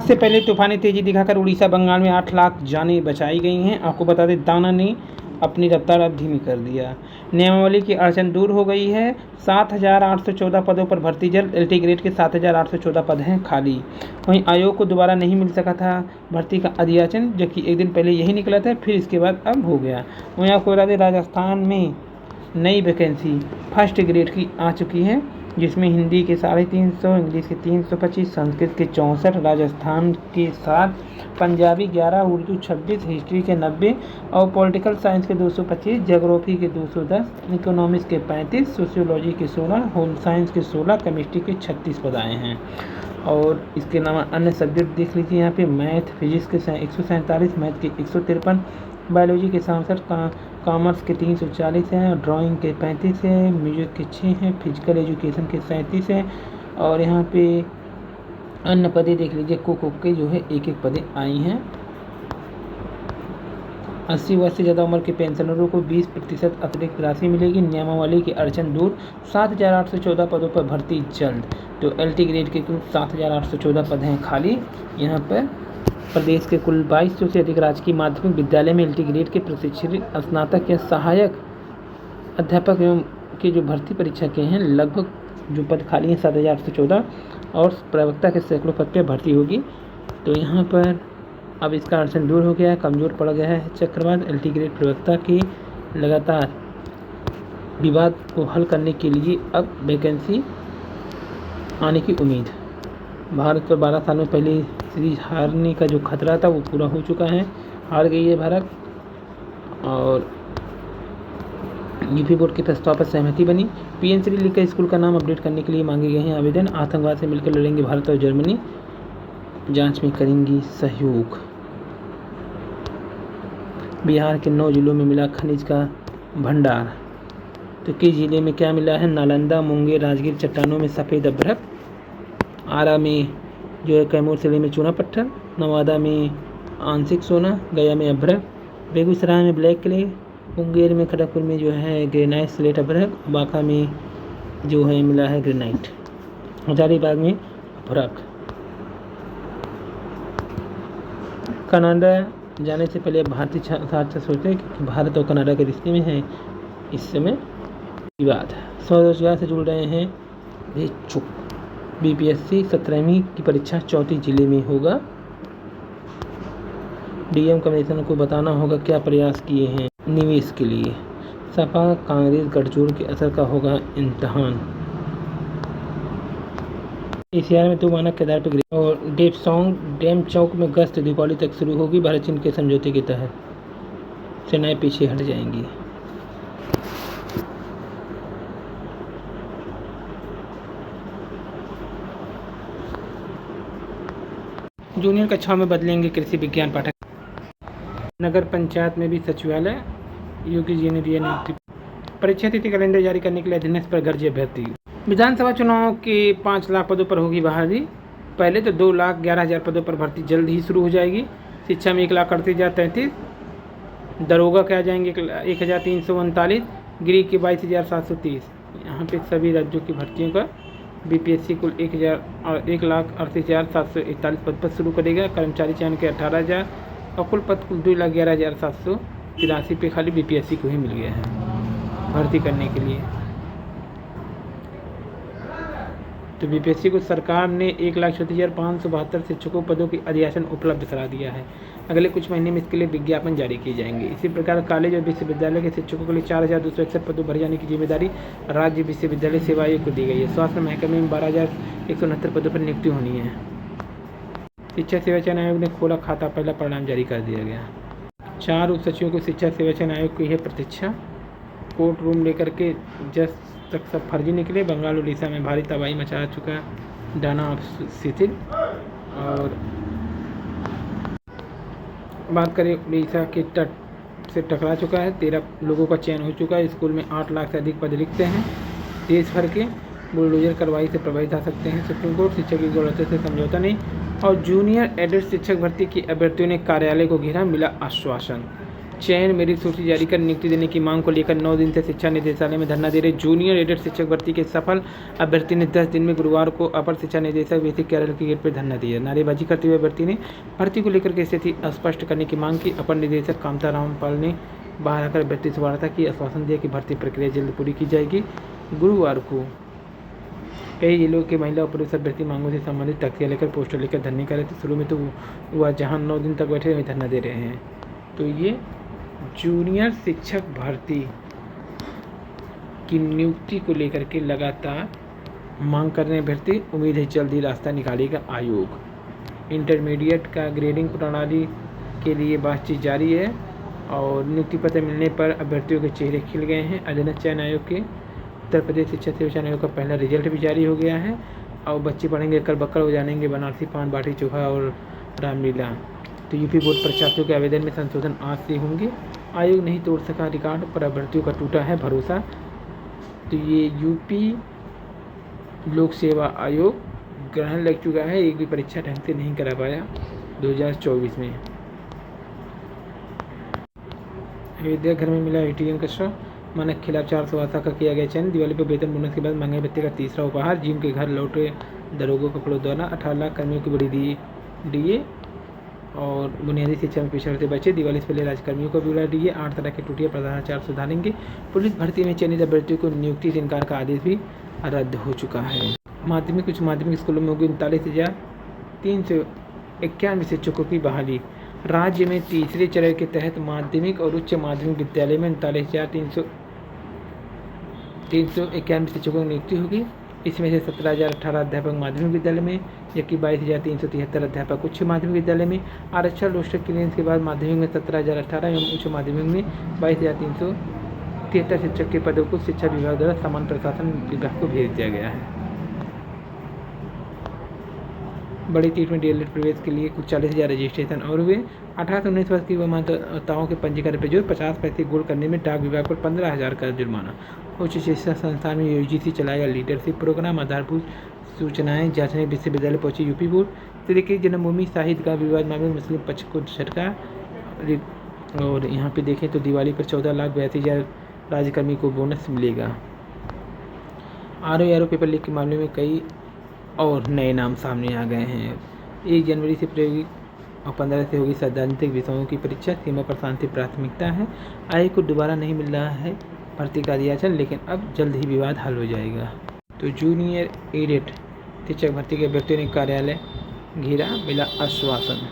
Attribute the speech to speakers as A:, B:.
A: इससे पहले तूफानी तेजी दिखाकर उड़ीसा बंगाल में 8 लाख जानें बचाई गई हैं। आपको बता दें, दाना ने अपनी रफ्तार अब धीमी कर दिया। नियमावली की अड़चन दूर हो गई है। 7,814 पदों पर भर्ती जल्द। एलटी ग्रेड के 7,814 पद हैं खाली। वहीं आयोग को दोबारा नहीं मिल सका था भर्ती का अधियाचन, जबकि एक दिन पहले यही निकला था, फिर इसके बाद अब हो गया। वहीं आपको बता दें, राजस्थान में नई वैकेंसी फर्स्ट ग्रेड की आ चुकी है, जिसमें हिंदी के 350, इंग्लिश के 325, संस्कृत के 64, राजस्थान के 7, पंजाबी 11, उर्दू 26, हिस्ट्री के 90 और पॉलिटिकल साइंस के 225, ज्योग्राफी के 210, इकोनॉमिक्स के 35, सोशियोलॉजी के 16, होम साइंस के 16, केमिस्ट्री के 36 पद आए हैं। और इसके अलावा अन्य सब्जेक्ट देख लीजिए यहाँ पे, मैथ फिजिक्स के 147, मैथ के 153, बायोलॉजी के 67, कॉमर्स के 340 हैं, ड्राइंग के 35 हैं, म्यूजिक के 6 हैं, फिजिकल एजुकेशन के 37 हैं। और यहाँ पे अन्य पदे देख लीजिए, कुक के जो है एक पदे आई हैं। 80 वर्ष से ज़्यादा उम्र के पेंशनरों को 20% अतिरिक्त राशि मिलेगी। नियमावली की अड़चन दूर। 7,814 पदों पर भर्ती जल्द। तो एलटी ग्रेड के कुल 7,814 पद हैं खाली। यहाँ पर प्रदेश के कुल 2200 से अधिक राजकीय माध्यमिक विद्यालय में एलटी ग्रेड के प्रशिक्षित स्नातक या सहायक अध्यापक एवं की जो भर्ती परीक्षा के हैं, लगभग जो पद खाली हैं 7,814, और प्रवक्ता के सैकड़ों पद पर भर्ती होगी। तो यहाँ पर अब इसका अड़चन दूर हो गया है, कमज़ोर पड़ गया है चक्रवात। एलटी ग्रेड प्रवक्ता की लगातार विवाद को हल करने के लिए अब वैकेंसी आने की उम्मीद। भारत पर 12 साल में पहले सीरीज हारने का जो खतरा था वो पूरा हो चुका है। हार गई है भारत, और यूपी बोर्ड के प्रस्ताव पर सहमति बनी। पीएन श्री लिखकर स्कूल का नाम अपडेट करने के लिए मांगे गए हैं आवेदन। आतंकवाद से मिलकर लड़ेंगे भारत और जर्मनी, जांच में करेंगी सहयोग। बिहार के 9 जिलों में मिला खनिज का भंडार। तो किस जिले में क्या मिला है? नालंदा, मुंगेर, राजगीर चट्टानों में सफ़ेद अभ्रक, आरा में जो है कैमूर जिले में चूना पत्थर, नवादा में आंशिक सोना, गया में अभ्रक, बेगूसराय में ब्लैक क्ले, मुंगेर में खड़गपुर में जो है ग्रेनाइट स्लेट अभ्रक, बांका में जो है मिला है ग्रेनाइट, हजारीबाग में अभ्रक। कनाडा जाने से पहले भारतीय छात्र सोचते कि भारत और कनाडा के रिश्ते में है इस समय विवाद। स्वरोजगार से जुड़ रहे हैं इच्छुक। बीपीएससी 17वीं की परीक्षा 34 जिले में होगा। डीएम कमिश्नर को बताना होगा क्या प्रयास किए हैं निवेश के लिए। सपा कांग्रेस गठजोड़ के असर का होगा इम्तिहान। एशिया में 2 मानक केदार पर गिरे। और डेपसोंग डैम चौक में गश्त दीपावली तक शुरू होगी। भारत चीन के समझौते के तहत सेनाएं पीछे हट जाएंगी। जूनियर कक्षाओं में बदलेंगे कृषि विज्ञान पाठक। नगर पंचायत में भी सचिवालय, योगी जी ने दिया नियुक्ति। परीक्षा तिथि कैलेंडर जारी करने के लिए अध्ययन पर गरजे अभ्यर्थी। विधानसभा चुनाव के 5 लाख पदों पर होगी बहाली। पहले तो 2,11,000 पदों पर भर्ती जल्द ही शुरू हो जाएगी। शिक्षा में 1,38,033, दरोगा के आ जाएंगे 1,339, गृह के 22,730। यहाँ पे सभी राज्यों की भर्तियों का बीपीएससी कुल 1,38,741 पद पर शुरू करेगा। कर्मचारी चयन के 18,000 और कुल पद कुल 2,11,783 पे खाली बीपीएससी को ही मिल गया है भर्ती करने के लिए। तो बीपीएससी को सरकार ने 1,36,572 शिक्षकों पदों की अधियाचन उपलब्ध करा दिया है। अगले कुछ महीने में इसके लिए विज्ञापन जारी किए जाएंगे। इसी प्रकार कॉलेज और विश्वविद्यालय के शिक्षकों के लिए 4,261 पदों भरे जाने की जिम्मेदारी राज्य विश्वविद्यालय सेवा आयोग को दी गई है। स्वास्थ्य महकमे में 12,169 पदों पर नियुक्ति होनी है। शिक्षा सेवा चयन आयोग ने खोला खाता, पहला परिणाम जारी कर दिया गया। 4 उप सचिवों को शिक्षा सेवा चयन आयोग की है प्रतीक्षा। कोर्ट रूम लेकर के जज तक सब फर्जी निकले। बंगाल उड़ीसा में भारी तबाही मचा चुका डाना शिथिल। और बात करें उड़ीसा के तट से टकरा चुका है, 13 लोगों का चयन हो चुका है। स्कूल में 8 लाख से अधिक पद रिक्त हैं। देश भर के बुलडोजर कार्रवाई से प्रभावित आ सकते हैं सुप्रीम कोर्ट। शिक्षक की गौरवता से समझौता नहीं। और जूनियर एडेड शिक्षक भर्ती की अभ्यर्थियों ने कार्यालय को घेरा, मिला आश्वासन। चयन मेरिट सूची जारी कर नियुक्ति देने की मांग को लेकर 9 दिन से शिक्षा निदेशालय में धरना दे रहे जूनियर एडेड शिक्षक भर्ती के सफल अभ्यर्थी ने 10 दिन में गुरुवार को अपर शिक्षा निदेशक बेसिक केरल के गेट पर धरना दिया। नारेबाजी करते हुए अभ्यर्थी ने भर्ती को लेकर के स्थिति स्पष्ट करने की मांग की। अपर निदेशक कामता रामपाल ने बाहर आकर अभ्यर्थी से वार्ता की, आश्वासन दिया कि भर्ती प्रक्रिया जल्द पूरी की जाएगी। गुरुवार को कई जिलों के महिला और पुरुष अभ्यर्थी मांगों से संबंधित तख्तियाँ लेकर पोस्टर लेकर धरने कर रहे थे। शुरू में तो वह जहां 9 दिन तक बैठे वहीं धरना दे रहे हैं। तो ये जूनियर शिक्षक भर्ती की नियुक्ति को लेकर के लगातार मांग कर रहे अभ्यर्थी। उम्मीद है जल्द ही रास्ता निकालेगा आयोग। इंटरमीडिएट का ग्रेडिंग प्रणाली के लिए बातचीत जारी है और नियुक्ति पत्र मिलने पर अभ्यर्थियों के चेहरे खिल गए हैं। अधीनस्थ चयन आयोग के उत्तर प्रदेश शिक्षा सेवा आयोग का पहला रिजल्ट भी जारी हो गया है और बच्चे पढ़ेंगे कर बक्कड़ हो जानेंगे बनारसी पान बाटी चोखा और रामलीला। तो यूपी बोर्ड परीक्षार्थियों के आवेदन में संशोधन आज से होंगे। आयोग नहीं तोड़ सका रिकॉर्ड पर अभ्यर्थियों का टूटा है भरोसा। तो ये यूपी लोक सेवा आयोग ग्रहण लग चुका है, एक भी परीक्षा ढंग से नहीं करा पाया 2024 में। अयोध्या घर में मिला ATM कचरा, मानक खिलाफ 400 आशा का किया गया चयन। दिवाली पर वेतन बोनस के बाद महंगाई भत्ते का तीसरा उपहार। जिम के घर लौटे दरोगों कपड़ों द्वारा 18 लाख कर्मियों की बड़ी DA और बुनियादी शिक्षा में पिछड़ से बचे। दिवाली से पहले राज्यकर्मियों को भी उड़ा DA। 8 तरह के टूटिया भ्रष्टाचार सुधारेंगे। पुलिस भर्ती में चयनित अभ्यर्थियों को नियुक्ति से इनकार का आदेश भी रद्द हो चुका है। माध्यमिक उच्च माध्यमिक स्कूलों में होगी 39,391 शिक्षकों की बहाली। राज्य में तीसरे चरण के तहत माध्यमिक और उच्च माध्यमिक विद्यालय में 39,391 शिक्षकों की नियुक्ति होगी। इसमें से 17,018 अध्यापक माध्यमिक विद्यालय में जबकि 22,373 अध्यापक उच्च माध्यमिक विद्यालय में। आरक्षण रोस्टर क्लियरेंस के बाद माध्यमिक में 17,018 एवं उच्च माध्यमिक में 22,373 शिक्षक के पदों को शिक्षा विभाग द्वारा सामान्य प्रशासन विभाग को भेज दिया गया है। बड़ी सीट में DLED प्रवेश के लिए कुछ 40,000 रजिस्ट्रेशन और हुए। 18 से 19 वर्ष की मतदाताओं के पंजीकरण पर जोर। 50 पैसे गोल करने में डाक विभाग पर 15,000 का जुर्माना। उच्च शिक्षा संस्थान में UGC चलाएगा लीडरशिप प्रोग्राम। आधारभूत सूचनाएं जांचने विश्वविद्यालय पहुंची यूपी बोर्ड। श्री की जन्मभूमि साहित्य का विवाद मामले में मुस्लिम पक्ष को झटका। और यहाँ पे देखें तो दिवाली पर 14,82,000 राज्यकर्मी को बोनस मिलेगा। RO पेपर लीक के मामले में कई और नए नाम सामने आ गए हैं। 1 जनवरी से प्रायोगिक और 15 से होगी सैद्धांतिक विषयों की परीक्षा। सीमा पर शांति प्राथमिकता है। आयोग को दोबारा नहीं मिल रहा है भर्ती का दियाचन, लेकिन अब जल्द ही विवाद हल हो जाएगा। तो जूनियर एडेड शिक्षक भर्ती के अभ्यर्थियों ने कार्यालय घेरा, मिला आश्वासन।